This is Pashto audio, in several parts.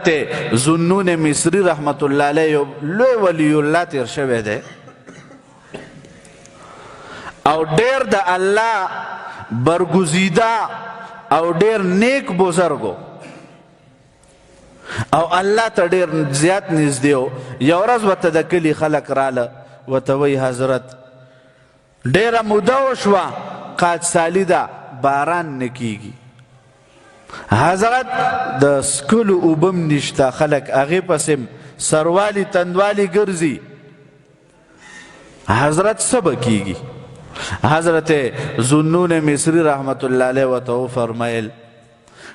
ذوالنون مصری رحمت الله علیه لوی ولی الله تیر شوی دی او ډیر د الله برگزیده او ډیر نیک بزرگو او الله ته ډیر زیات نږدې و. یو ورځ ورته د کلي خلک راله ورته وایي حضرت ډیره موده وشوه قاچسالي ده باران نه کیږي. حضرت د سکلو اوبه م نشته خلک هغې پسې سروالي تندوالي ګرځي. حضرت څه به کیږي؟ حضرت ذوالنون مصری رحمت الله علیه ورته وفرمیل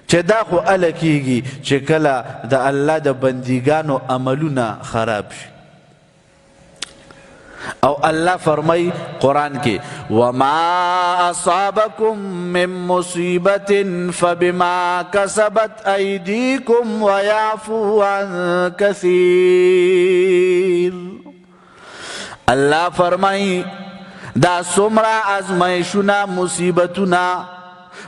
چې دا خو هله کیږي چې کله د الله د بندګانو عملونه خراب شي. او الله فرمای قرآن کې وما اصابکم من مصیبت فبما کسبت ایدیکم ویعفو عن کثیر. الله فرمای دا څومره ازمایښونه مصیبتونه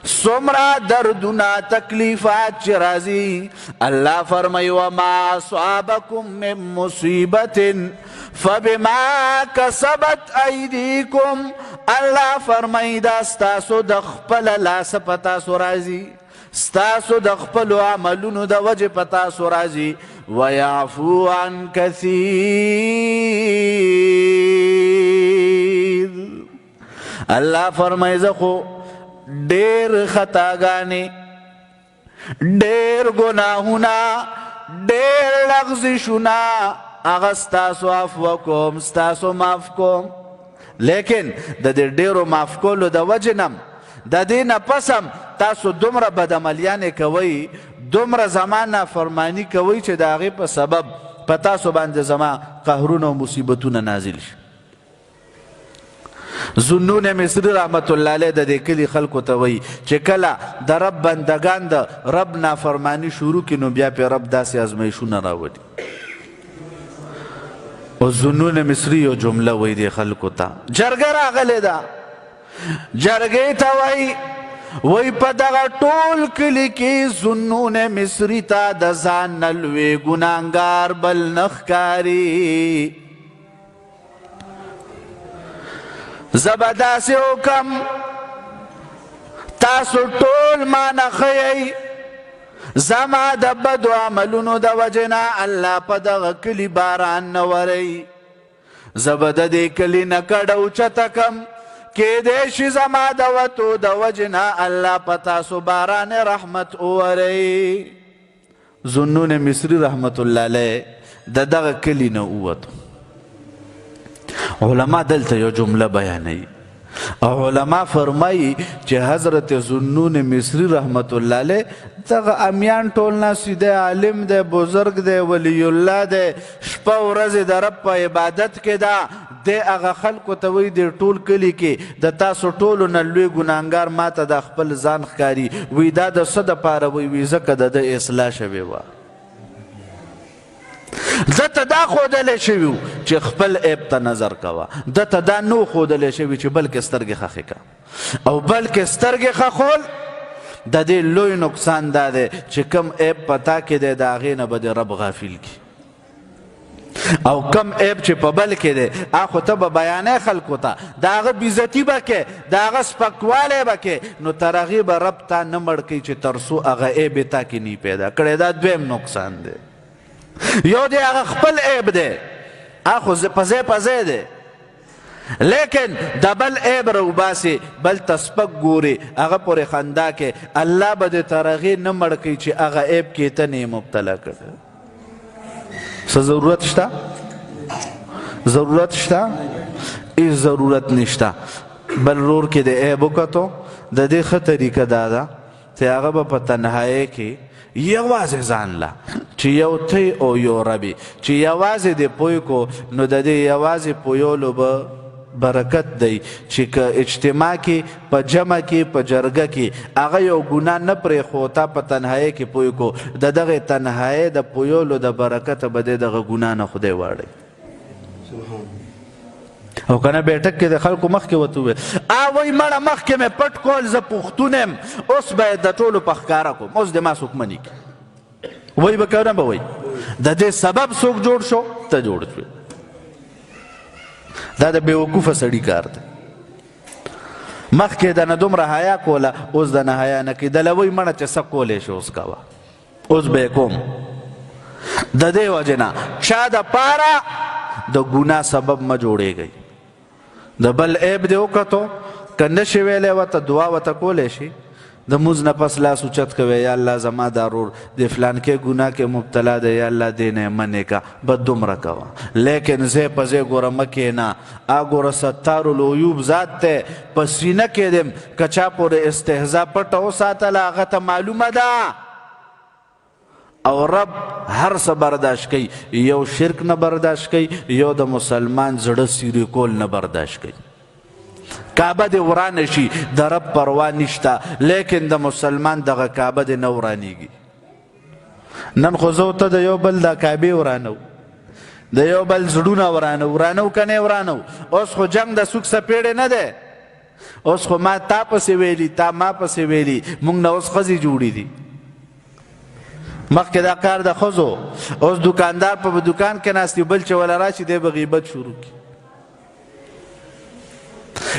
څومره دردونه تکلیفات چې راځي الله فرمای وما اصابکم من مصیبت فبما کسبت ایدیکم. الله فرمای دا ستاسو د خپل لاسه په تاسو راځي ستاسو د خپلو عملونو د وجې په تاسو راځي. ویعفو عن کثیر. الله فرمای زه خو ډیر خطاګانې ډیر ګناهونه ډیر لغزشونه هغه ستاسو عفو کوم ستاسو معاف کوم. لیکن د دې ډیرو معاف کولو د وجې نه د دې نه پس هم تاسو دومره بدعملیانې کوئ دومره زما نافرماني کوئ چې د هغې په سبب په تاسو باندې زما قهرونه او مصیبتونه نازل شي. ذوالنون مصری رحمت الله علیه د دې کلي خلکو ته وایي چې کله د رب بندگان د رب نافرمانی شروع کړي نو بیا پې رب داسې ازمایښونه راوړي. او ذوالنون مصری یو جمله وایي دې خلکو ته جرګه راغلې ده جرګې ته وایي په دغه ټول کلي کې ذوالنون مصری ته د ځان نه لوی ګناهګار بل نه ښکاري. زه به داسې وکم تاسو ټول مانه ښیئ زما د بدو عملونو د وجې نه الله په دغه کلي باران نه وروي. زه به د دې کلي نه کډه اوچته کم کیدای شي زما د وتو د وجې نه الله په تاسو باران رحمت ووروي. ذوالنون مصری رحمت الله علیه د دغه کلي نه ووتو. علما دلته یو جمله بیانوي او علما فرمایي چې حضرت ذوالنون مصری رحمت الله علیه دغه امیان ټول ناست دی عالم دی بزرگ دی ولی الله دی شپه ورځې د رب په عبادت کې ده دی هغه خلکو ته وایي د ټول کلي کې د تاسو ټولو نه لوی ګناهګار ما ته د خپل ځان ښکاري. وایي دا د څه دپاره وایي ځکه د ده اصلاح شوې وه. دته دا ښودلی شوي و چې خپل عیب ته نظر کوه دته دا نو ښودلی شوي چې بلکې سترګې خښې که او بلکې سترګې خښول د دې لوی نقصان دا دی چې کم عیب په تا کې دی د هغې نه به د رب غافل کي او کم عیب چې په بل کې دی خو ته به بیانې خلکو ته د هغه بېزتي به کې د هغه سپکوالی به کې نو تر هغې به رب تا نه مړ کوي چې تر څو هغه عیب یې تا کې نی پیدا کړی. دا دویم نقصان دی. یو دی هغه خپل عیب دی خو په ځای په ځای دی لیکن د بل عیب راوباسي بل ته سپک ګوري هغه پورې خندا کې الله به دې تر هغې نه مړ کوي چې هغه عیب کې ته نه یې مبتلا کړی. څه ضرورت شته؟ ضرورت شته؟ هېڅ ضرورت نشته. بل رور کې د عیب وکتو د دې ښه طریقه دا ده چې هغه به په تنهایۍ کې یوازې ځان له چې یو تی او یو ربي چې یوازې دې پوی کو نو د دې یوازې پویولو به برکت دی چې که اجتماع کې په جمع کې په جرګه کې هغه یو ګناه نه پرېښوتا په تنهایۍ کې پوی کو د دغې تنهایۍ د پویولو د برکته به دې دغه ګناه نه خدای واړی. او کنه بیٹک کې د خلکو مخکې ورته وویل وایي مړه مخکې مې پټ کول زه پښتون یم اوس باید د ټولو په ښکاره کوم اوس د ما څوک منې کړي وای به که نه به وای د دې سبب څوک جوړ شو ته جوړ شوې دا د بېوقوفه سړي کار دی مخکې د نه دومره حیا کوله اوس د نه حیا نه کېدله وایي مړه چې څه کولی شي اوس کوه اوس به یې کوم د دې وجې نه چا دپاره د ګناه سبب مه جوړېږئ د بل عیب دې وکتو که نه شي ویلی ورته دعا ورته کولی شي د مونځ نه پس لاس اوچت کوي یا الله زما دا رور د فلانکې ګناه کې مبتلا دی یا الله دې نه یې منې که بد دومره کوه لیکن ځای په ځای ګوره مه کښېنه ګوره ستار العیوب ذات دی په سینه کې دیم که چا پورې استهزا پټه وساتله هغه ته معلومه ده او رب هر څه برداشت کوي یو شرک نه برداشت کوي یو د مسلمان زړه سیرې کول نه برداشت کوي کعبه دې ورانه شي د رب پروا نشته لیکن د مسلمان دغه کعبه دې نه ورانېږي نن خو زه ته د یو بل د کعبې ورانو د یو بل زړونه ورانو که نه ورانو اوس خو جنگ د سوک سپېړې نه دی اوس خو ما تا پسې ویلي تا ما پسې ویلي موږ نه اوس ښځې جوړې دي مخکې دا کار د ښځو اوس دکاندار په دکان کې ناست بل چې وله راشي دی به غیبت شروع کړي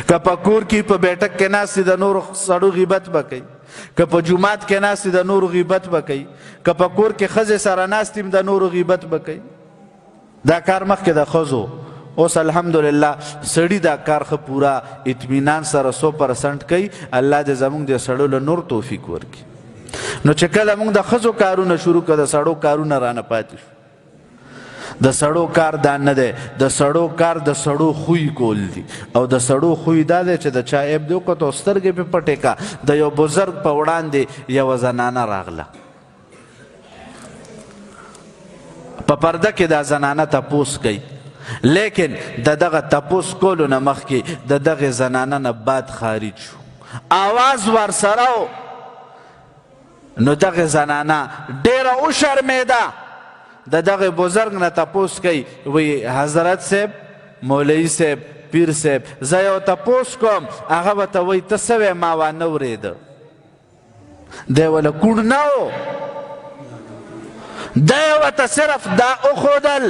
که په کور کې په بیټک کې ناست د نورو سړو غیبت به کوي که په جومات کې ناست د نورو غیبت به کوي که په کور کې ښځې سره ناست د نورو غیبت به کوي دا کار مخکې د ښځو اوس الحمدلله سړي دا کار ښه پوره اطمینان سره 100% کوي الله دې زموږ د سړو له نور توفیق ورکړي نو چې کله موږ د ښځو کارونه شروع کړه د سړو کارونه رانه پاتې شو د سړو کار دا نه دی د سړو کار د سړو خوی کول دي او د سړو خوی دا دی چې د چا عیب دی وکړه او سترګې پې پټې کا د یو بزرګ په وړاندې یوه زنانه راغله په پرده کې دا زنانه تپوس کوي لیکن د دغه تپوس کولو نه مخکې د دغې زنانه نه باد خارج شو آواز ورسره و نو دغه زنانه ډیره وشرمېده د دغه بزرګ نه تپوس کوي وی حضرت صاحب مولوي صاحب پیر صاحب زه یو تپوس کوم هغه به ته وایي ته څه وی ما وانه ورېده دی وله کوڼ نه و دی ورته صرف دا وښودل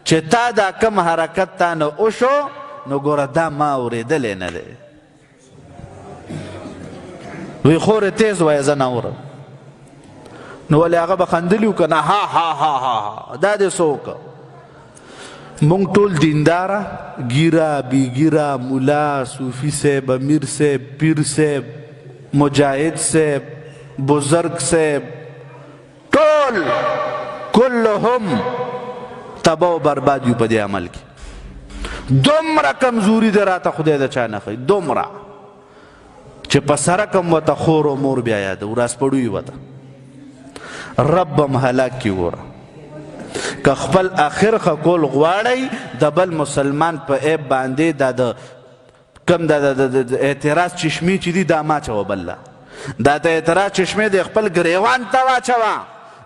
چې تا دا کم حرکت تا نه وشو نو ګوره دا ما اورېدلی نه دی وی خورې تیز وایه زه نه اورم نو ولې هغه به خندلي و که نه ها ها ها ها دا دې څه وکړه مونږ ټول دینداره ګیره بیګیره ملا صوفي صاحب امیر صاحب پیر صاحب مجاهد صاحب بزرگ صاحب ټول کلهم تباه و برباد یو په دې عمل کې دومره کمزوري دی راته خدای د چا نه ښایي دومره چې په سرک هم ورته خور و مور بیا یاده وراسپړوي ورته رب هم هلاک کی ګوره که خپل آخر ښه کول غواړئ د بل مسلمان په عیب باندې دا د کم د اعتراض چشمې چې دي دا ما چوه بله دا د اعتراض چشمې د خپل ګریوان ته واچوه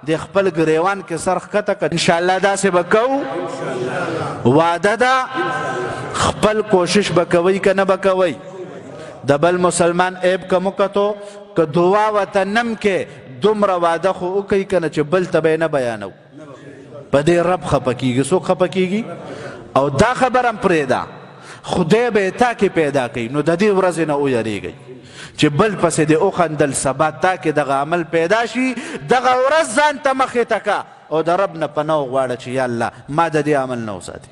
د خپل ګریوان کې سر ښکته کړه انشاءالله داسې به کوو وعده ده خپل کوشش به کوئ که نه به کوئ د بل مسلمان عیب که مو کتو که دعا ورته نم کې دومره واده خو وکئ که نه چې بل ته به یې نه بیانو په دې رب خفه کېږي څوک خفه کېږي او دا خبره هم پرېږده خدای به یې تا کې پیدا کوي نو د دې ورځې نه ویرېږئ چې بل پسې دې وخندل سبا تا کې دغه عمل پیدا شي دغه ورځ ځان ته مخې ته که او د رب نه پناه وغواړه چې یا الله ما د دې عمل نه وساتي